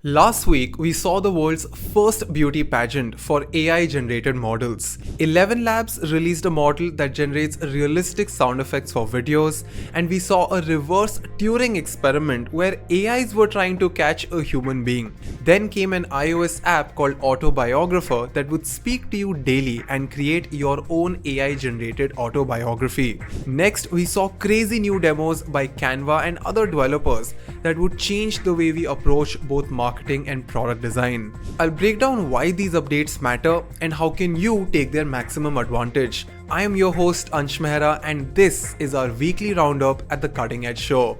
Last week, we saw the world's first beauty pageant for AI-generated models. ElevenLabs released a model that generates realistic sound effects for videos, and we saw a reverse Turing experiment where AIs were trying to catch a human being. Then came an iOS app called Autobiographer that would speak to you daily and create your own AI-generated autobiography. Next, we saw crazy new demos by Canva and other developers that would change the way we approach both marketing and product design. I'll break down why these updates matter and how can you take their maximum advantage. I am your host Ansh Mehra and this is our weekly roundup at the Cutting Edge Show.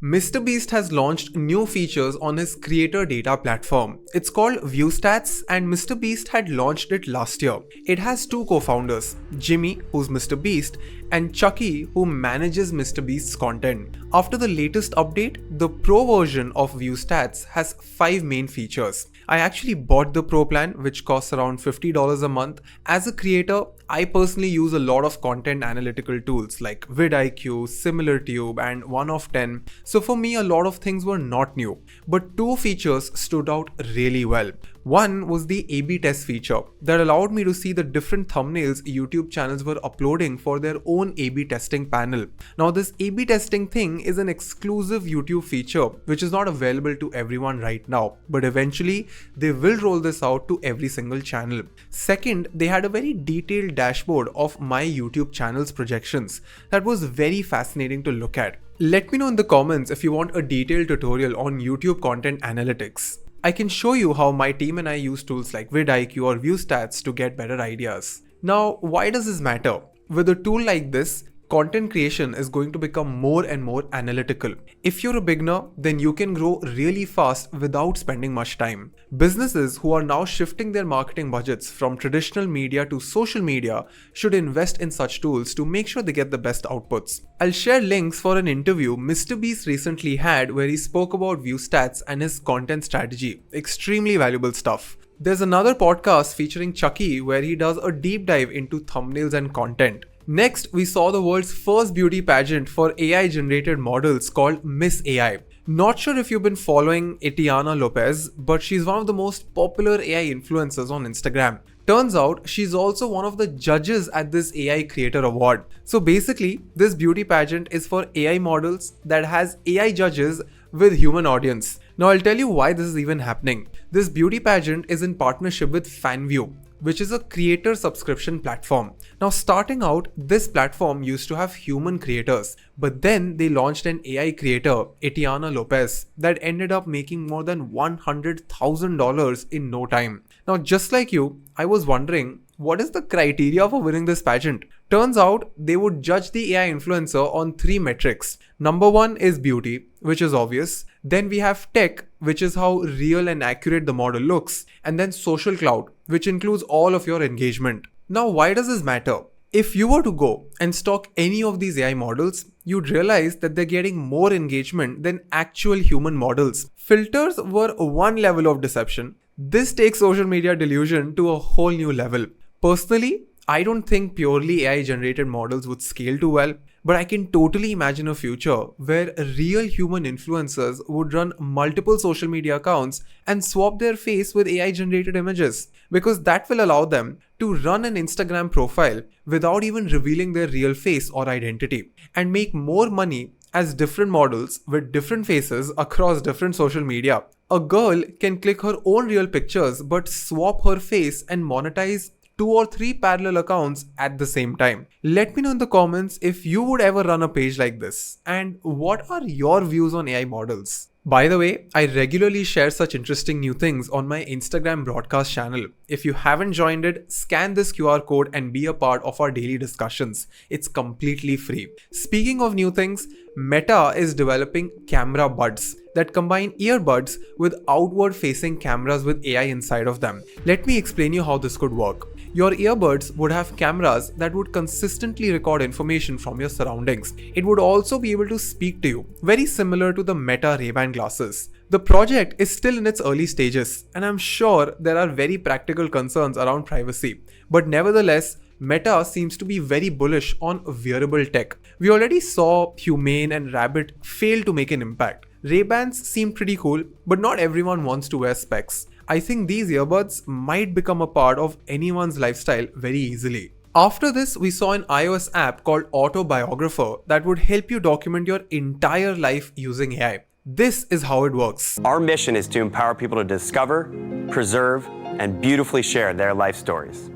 MrBeast has launched new features on his creator data platform. It's called ViewStats and MrBeast had launched it last year. It has two co-founders, Jimmy, who's MrBeast, and Chucky, who manages MrBeast's content. After the latest update, the Pro version of ViewStats has 5 main features. I actually bought the Pro plan, which costs around $50 a month. As a creator, I personally use a lot of content analytical tools like vidIQ, SimilarTube, and 1of10. So for me, a lot of things were not new, but two features stood out really well. One was the A/B test feature that allowed me to see the different thumbnails YouTube channels were uploading for their own A/B testing panel. Now this A/B testing thing is an exclusive YouTube feature which is not available to everyone right now, but eventually they will roll this out to every single channel. Second, they had a very detailed dashboard of my YouTube channel's projections that was very fascinating to look at. Let me know in the comments if you want a detailed tutorial on YouTube content analytics. I can show you how my team and I use tools like vidIQ or ViewStats to get better ideas. Now, why does this matter? With a tool like this, content creation is going to become more and more analytical. If you're a beginner, then you can grow really fast without spending much time. Businesses who are now shifting their marketing budgets from traditional media to social media should invest in such tools to make sure they get the best outputs. I'll share links for an interview MrBeast recently had where he spoke about ViewStats and his content strategy. Extremely valuable stuff. There's another podcast featuring Chucky where he does a deep dive into thumbnails and content. Next, we saw the world's first beauty pageant for AI-generated models called Miss AI. Not sure if you've been following Etiana Lopez, but she's one of the most popular AI influencers on Instagram. Turns out, she's also one of the judges at this AI Creator Award. So basically, this beauty pageant is for AI models that has AI judges with human audience. Now I'll tell you why this is even happening. This beauty pageant is in partnership with FanView, which is a creator subscription platform. Now starting out, this platform used to have human creators, but then they launched an AI creator, Etiana Lopez, that ended up making more than $100,000 in no time. Now just like you, I was wondering, what is the criteria for winning this pageant? Turns out they would judge the AI influencer on 3 metrics. Number 1 is beauty, which is obvious. Then we have tech, which is how real and accurate the model looks. And then social clout, which includes all of your engagement. Now, why does this matter? If you were to go and stock any of these AI models, you'd realize that they're getting more engagement than actual human models. Filters were one level of deception. This takes social media delusion to a whole new level. Personally, I don't think purely AI-generated models would scale too well, but I can totally imagine a future where real human influencers would run multiple social media accounts and swap their face with AI-generated images, because that will allow them to run an Instagram profile without even revealing their real face or identity and make more money as different models with different faces across different social media. A girl can click her own real pictures but swap her face and monetize 2 or 3 parallel accounts at the same time. Let me know in the comments if you would ever run a page like this and what are your views on AI models. By the way, I regularly share such interesting new things on my Instagram broadcast channel. If you haven't joined it, scan this QR code and be a part of our daily discussions. It's completely free. Speaking of new things, Meta is developing Camerabuds that combine earbuds with outward-facing cameras with AI inside of them. Let me explain you how this could work. Your earbuds would have cameras that would consistently record information from your surroundings. It would also be able to speak to you, very similar to the Meta Ray-Ban glasses. The project is still in its early stages, and I'm sure there are very practical concerns around privacy. But nevertheless, Meta seems to be very bullish on wearable tech. We already saw Humane and Rabbit fail to make an impact. Ray-Bans seem pretty cool, but not everyone wants to wear specs. I think these earbuds might become a part of anyone's lifestyle very easily. After this, we saw an iOS app called Autobiographer that would help you document your entire life using AI. This is how it works. Our mission is to empower people to discover, preserve, and beautifully share their life stories.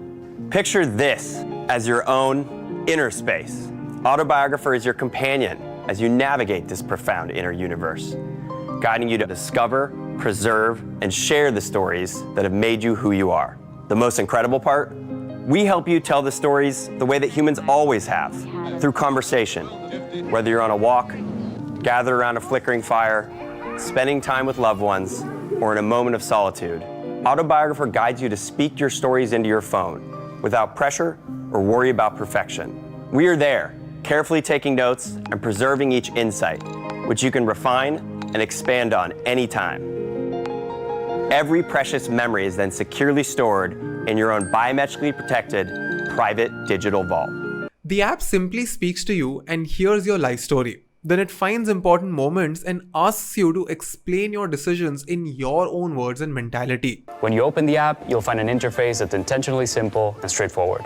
Picture this as your own inner space. Autobiographer is your companion as you navigate this profound inner universe, guiding you to discover, preserve, and share the stories that have made you who you are. The most incredible part? We help you tell the stories the way that humans always have, through conversation. Whether you're on a walk, gathered around a flickering fire, spending time with loved ones, or in a moment of solitude, Autobiographer guides you to speak your stories into your phone without pressure or worry about perfection. We are there, carefully taking notes and preserving each insight, which you can refine and expand on anytime. Every precious memory is then securely stored in your own biometrically protected private digital vault. The app simply speaks to you and hears your life story. Then it finds important moments and asks you to explain your decisions in your own words and mentality. When you open the app, you'll find an interface that's intentionally simple and straightforward.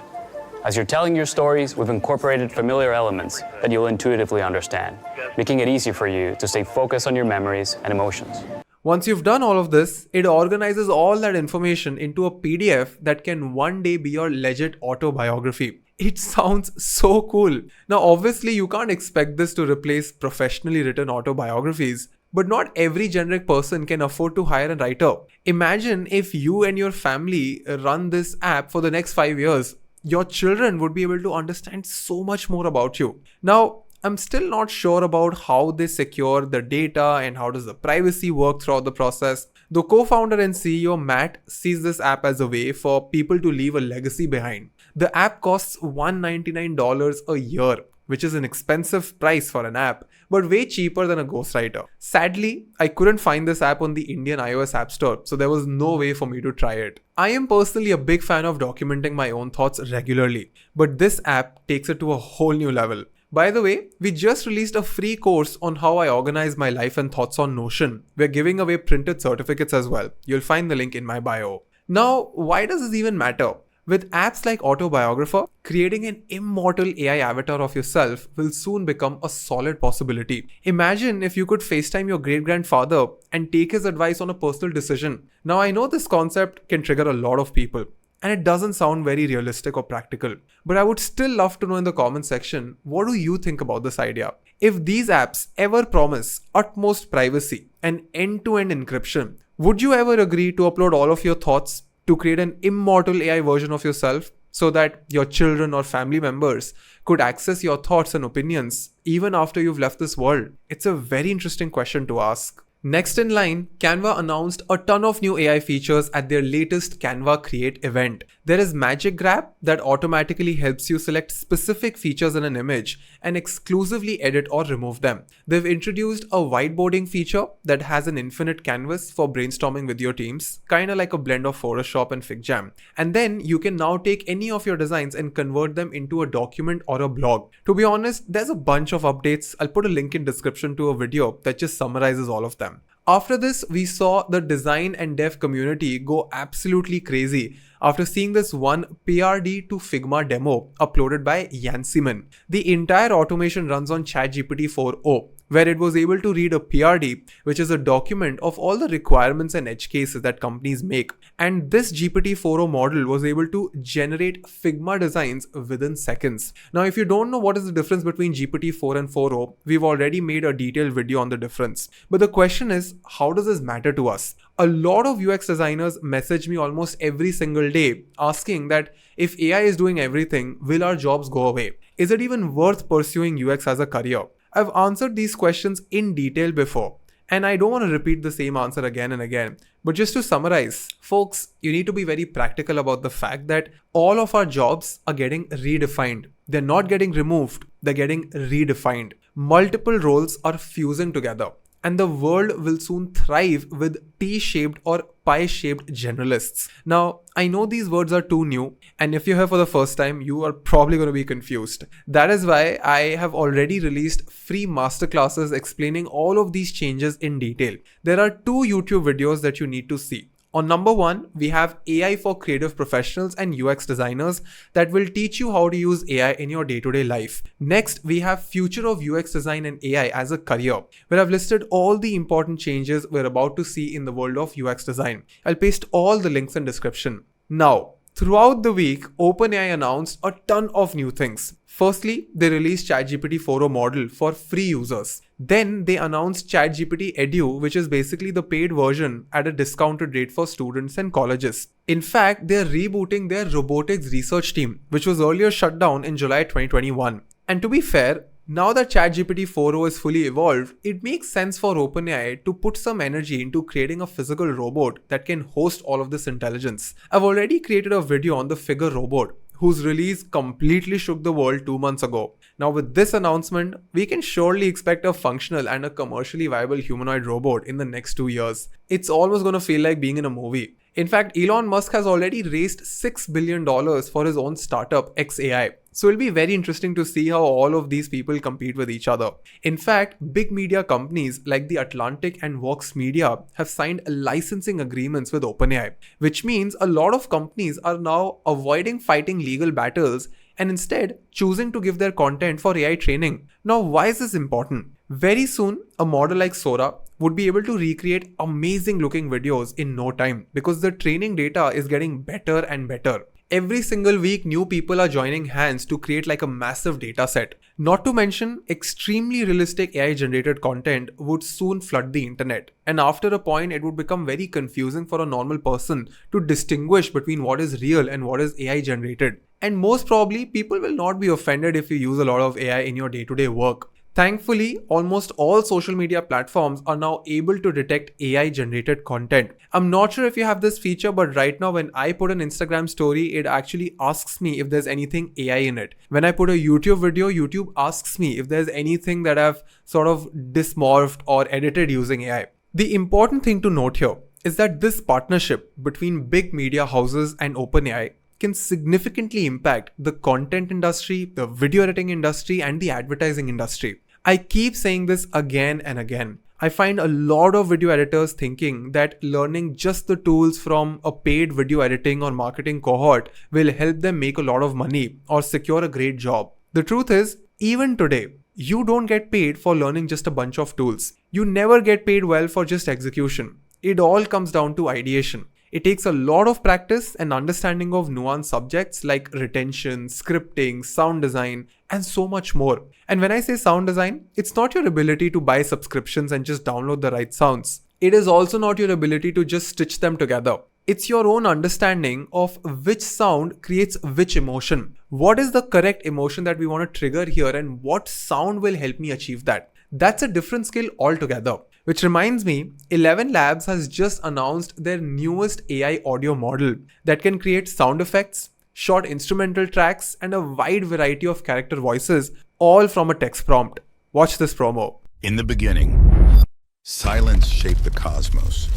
As you're telling your stories, we've incorporated familiar elements that you'll intuitively understand, making it easy for you to stay focused on your memories and emotions. Once you've done all of this, it organizes all that information into a PDF that can one day be your legit autobiography. It sounds so cool. Now, obviously, you can't expect this to replace professionally written autobiographies, but not every generic person can afford to hire a writer. Imagine if you and your family run this app for the next 5 years. Your children would be able to understand so much more about you. Now, I'm still not sure about how they secure the data and how does the privacy work throughout the process. The co-founder and CEO Matt sees this app as a way for people to leave a legacy behind. The app costs $199 a year, which is an expensive price for an app, but way cheaper than a ghostwriter. Sadly, I couldn't find this app on the Indian iOS App Store, so there was no way for me to try it. I am personally a big fan of documenting my own thoughts regularly, but this app takes it to a whole new level. By the way, we just released a free course on how I organize my life and thoughts on Notion. We're giving away printed certificates as well. You'll find the link in my bio. Now, why does this even matter? With apps like Autobiographer, creating an immortal AI avatar of yourself will soon become a solid possibility. Imagine if you could FaceTime your great-grandfather and take his advice on a personal decision. Now, I know this concept can trigger a lot of people, and it doesn't sound very realistic or practical. But I would still love to know in the comment section, what do you think about this idea? If these apps ever promise utmost privacy and end-to-end encryption, would you ever agree to upload all of your thoughts to create an immortal AI version of yourself so that your children or family members could access your thoughts and opinions even after you've left this world? It's a very interesting question to ask. Next in line, Canva announced a ton of new AI features at their latest Canva Create event. There is Magic Grab that automatically helps you select specific features in an image and exclusively edit or remove them. They've introduced a whiteboarding feature that has an infinite canvas for brainstorming with your teams, kinda like a blend of Photoshop and FigJam. And then you can now take any of your designs and convert them into a document or a blog. To be honest, there's a bunch of updates. I'll put a link in description to a video that just summarizes all of them. After this, we saw the design and dev community go absolutely crazy after seeing this one PRD to Figma demo uploaded by Yansiman. The entire automation runs on ChatGPT 4o, where it was able to read a PRD, which is a document of all the requirements and edge cases that companies make. And this GPT-4o model was able to generate Figma designs within seconds. Now, if you don't know what is the difference between GPT-4 and 4o, we've already made a detailed video on the difference. But the question is, how does this matter to us? A lot of UX designers message me almost every single day asking that if AI is doing everything, will our jobs go away? Is it even worth pursuing UX as a career? I've answered these questions in detail before, and I don't want to repeat the same answer again and again. But just to summarize, folks, you need to be very practical about the fact that all of our jobs are getting redefined. They're not getting removed, they're getting redefined. Multiple roles are fusing together, and the world will soon thrive with T-shaped or pie-shaped generalists. Now, I know these words are too new, and if you're here for the first time, you are probably going to be confused. That is why I have already released free masterclasses explaining all of these changes in detail. There are 2 YouTube videos that you need to see. On number 1, we have AI for creative professionals and UX designers that will teach you how to use AI in your day-to-day life. Next, we have Future of UX Design and AI as a career, where I've listed all the important changes we're about to see in the world of UX design. I'll paste all the links in description. Now, throughout the week, OpenAI announced a ton of new things. Firstly, they released ChatGPT 4.0 model for free users. Then they announced ChatGPT Edu, which is basically the paid version at a discounted rate for students and colleges. In fact, they're rebooting their robotics research team, which was earlier shut down in July 2021. And to be fair, now that ChatGPT 4.0 is fully evolved, it makes sense for OpenAI to put some energy into creating a physical robot that can host all of this intelligence. I've already created a video on the Figure robot, whose release completely shook the world 2 months ago. Now with this announcement, we can surely expect a functional and a commercially viable humanoid robot in the next 2 years. It's almost gonna feel like being in a movie. In fact, Elon Musk has already raised $6 billion for his own startup, XAI. So it'll be very interesting to see how all of these people compete with each other. In fact, big media companies like The Atlantic and Vox Media have signed licensing agreements with OpenAI, which means a lot of companies are now avoiding fighting legal battles and instead choosing to give their content for AI training. Now, why is this important? Very soon, a model like Sora would be able to recreate amazing looking videos in no time because the training data is getting better and better. Every single week, new people are joining hands to create like a massive data set. Not to mention, extremely realistic AI-generated content would soon flood the internet. And after a point, it would become very confusing for a normal person to distinguish between what is real and what is AI-generated. And most probably, people will not be offended if you use a lot of AI in your day-to-day work. Thankfully, almost all social media platforms are now able to detect AI-generated content. I'm not sure if you have this feature, but right now when I put an Instagram story, it actually asks me if there's anything AI in it. When I put a YouTube video, YouTube asks me if there's anything that I've sort of dysmorphed or edited using AI. The important thing to note here is that this partnership between big media houses and OpenAI can significantly impact the content industry, the video editing industry, and the advertising industry. I keep saying this again and again. I find a lot of video editors thinking that learning just the tools from a paid video editing or marketing cohort will help them make a lot of money or secure a great job. The truth is, even today, you don't get paid for learning just a bunch of tools. You never get paid well for just execution. It all comes down to ideation. It takes a lot of practice and understanding of nuanced subjects like retention, scripting, sound design, and so much more. And when I say sound design, it's not your ability to buy subscriptions and just download the right sounds. It is also not your ability to just stitch them together. It's your own understanding of which sound creates which emotion. What is the correct emotion that we want to trigger here and what sound will help me achieve that? That's a different skill altogether. Which reminds me, ElevenLab has just announced their newest AI audio model that can create sound effects, short instrumental tracks, and a wide variety of character voices, all from a text prompt. Watch this promo. In the beginning, silence shaped the cosmos,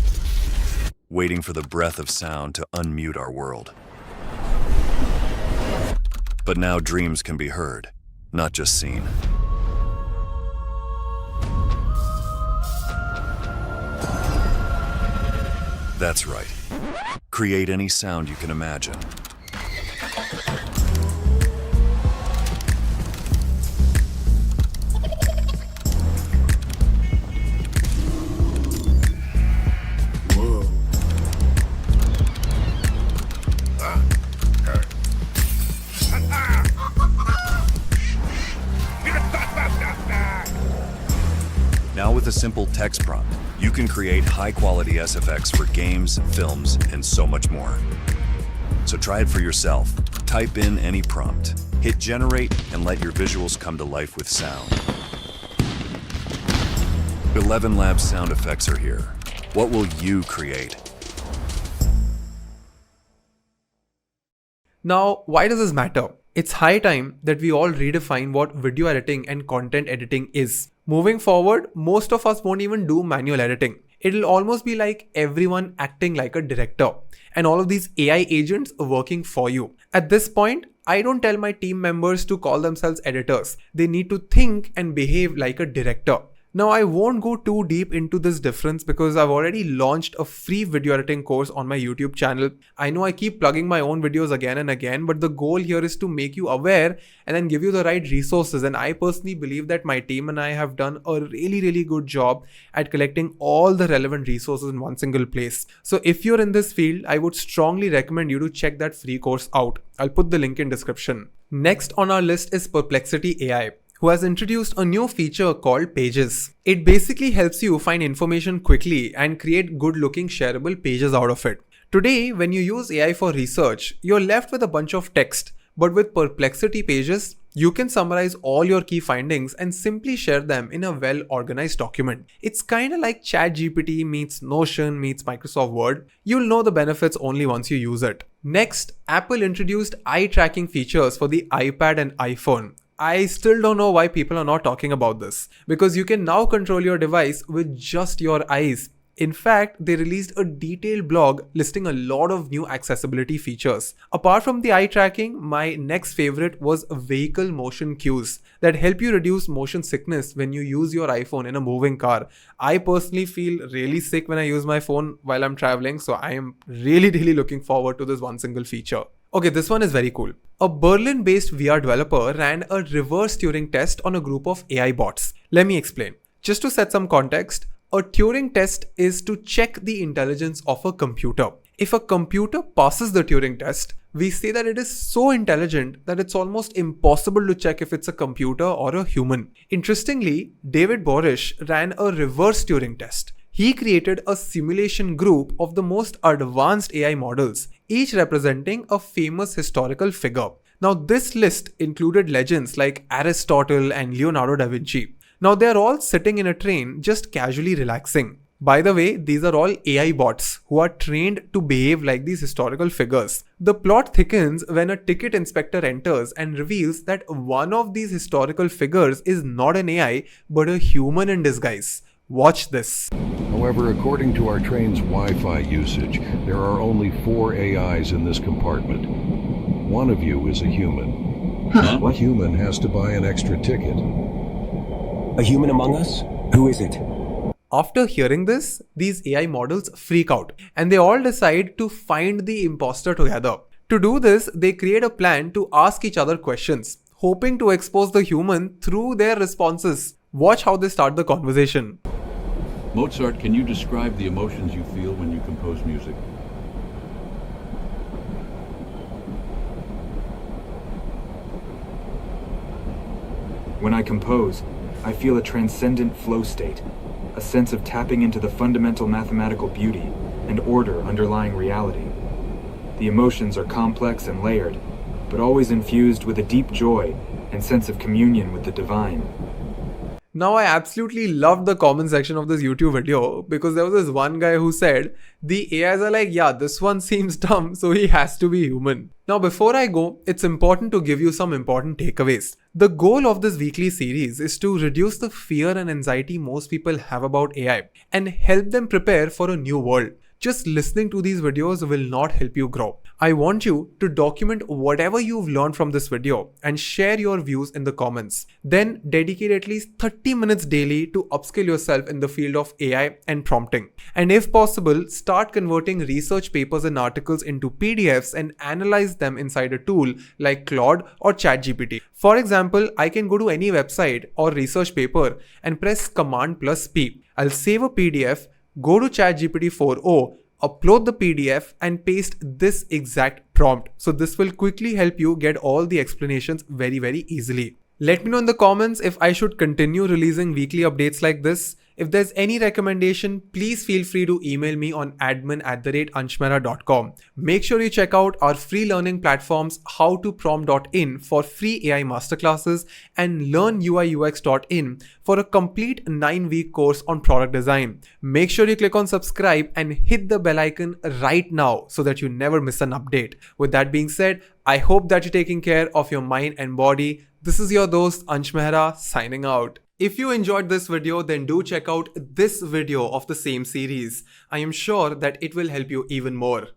waiting for the breath of sound to unmute our world. But now dreams can be heard, not just seen. That's right. Create any sound you can imagine. Whoa. Now with a simple text prompt, you can create high-quality SFX for games, films, and so much more. So try it for yourself. Type in any prompt, hit generate, and let your visuals come to life with sound. ElevenLab sound effects are here. What will you create? Now, why does this matter? It's high time that we all redefine what video editing and content editing is. Moving forward, most of us won't even do manual editing. It'll almost be like everyone acting like a director and all of these AI agents working for you. At this point, I don't tell my team members to call themselves editors. They need to think and behave like a director. Now, I won't go too deep into this difference because I've already launched a free video editing course on my YouTube channel. I know I keep plugging my own videos again and again, but the goal here is to make you aware and then give you the right resources. And I personally believe that my team and I have done a really good job at collecting all the relevant resources in one single place. So if you're in this field, I would strongly recommend you to check that free course out. I'll put the link in description. Next on our list is Perplexity AI, who has introduced a new feature called Pages. It basically helps you find information quickly and create good looking shareable pages out of it. Today, when you use AI for research, you're left with a bunch of text, but with Perplexity Pages, you can summarize all your key findings and simply share them in a well-organized document. It's kinda like ChatGPT meets Notion meets Microsoft Word. You'll know the benefits only once you use it. Next, Apple introduced eye tracking features for the iPad and iPhone. I still don't know why people are not talking about this, because you can now control your device with just your eyes. In fact, they released a detailed blog listing a lot of new accessibility features. Apart from the eye tracking, my next favorite was vehicle motion cues that help you reduce motion sickness when you use your iPhone in a moving car. I personally feel really sick when I use my phone while I'm traveling, so I am really looking forward to this one single feature. Okay, this one is very cool. A Berlin-based VR developer ran a reverse Turing test on a group of AI bots. Let me explain. Just to set some context, a Turing test is to check the intelligence of a computer. If a computer passes the Turing test, we say that it is so intelligent that it's almost impossible to check if it's a computer or a human. Interestingly, David Borish ran a reverse Turing test. He created a simulation group of the most advanced AI models, each representing a famous historical figure. Now, this list included legends like Aristotle and Leonardo da Vinci. Now, they are all sitting in a train just casually relaxing. By the way, these are all AI bots who are trained to behave like these historical figures. The plot thickens when a ticket inspector enters and reveals that one of these historical figures is not an AI but a human in disguise. Watch this. However, according to our train's Wi-Fi usage, there are only 4 AIs in this compartment. One of you is a human. Huh? What human has to buy an extra ticket? A human among us? Who is it? After hearing this, these AI models freak out and they all decide to find the imposter together. To do this, they create a plan to ask each other questions, hoping to expose the human through their responses. Watch how they start the conversation. Mozart, can you describe the emotions you feel when you compose music? When I compose, I feel a transcendent flow state, a sense of tapping into the fundamental mathematical beauty and order underlying reality. The emotions are complex and layered, but always infused with a deep joy and sense of communion with the divine. Now, I absolutely loved the comment section of this YouTube video because there was this one guy who said, the AIs are like, yeah, this one seems dumb, so he has to be human. Now, before I go, it's important to give you some important takeaways. The goal of this weekly series is to reduce the fear and anxiety most people have about AI and help them prepare for a new world. Just listening to these videos will not help you grow. I want you to document whatever you've learned from this video and share your views in the comments. Then dedicate at least 30 minutes daily to upskill yourself in the field of AI and prompting. And if possible, start converting research papers and articles into PDFs and analyze them inside a tool like Claude or ChatGPT. For example, I can go to any website or research paper and press Command+P. I'll save a PDF, go to ChatGPT 4o, upload the PDF and paste this exact prompt. So this will quickly help you get all the explanations very easily. Let me know in the comments if I should continue releasing weekly updates like this. If there's any recommendation, please feel free to email me on admin@anshmehra.com. Make sure you check out our free learning platforms howtoprompt.in for free AI masterclasses and learnUIUX.in for a complete 9-week course on product design. Make sure you click on subscribe and hit the bell icon right now so that you never miss an update. With that being said, I hope that you're taking care of your mind and body. This is your dost Ansh Mehra signing out. If you enjoyed this video, then do check out this video of the same series. I am sure that it will help you even more.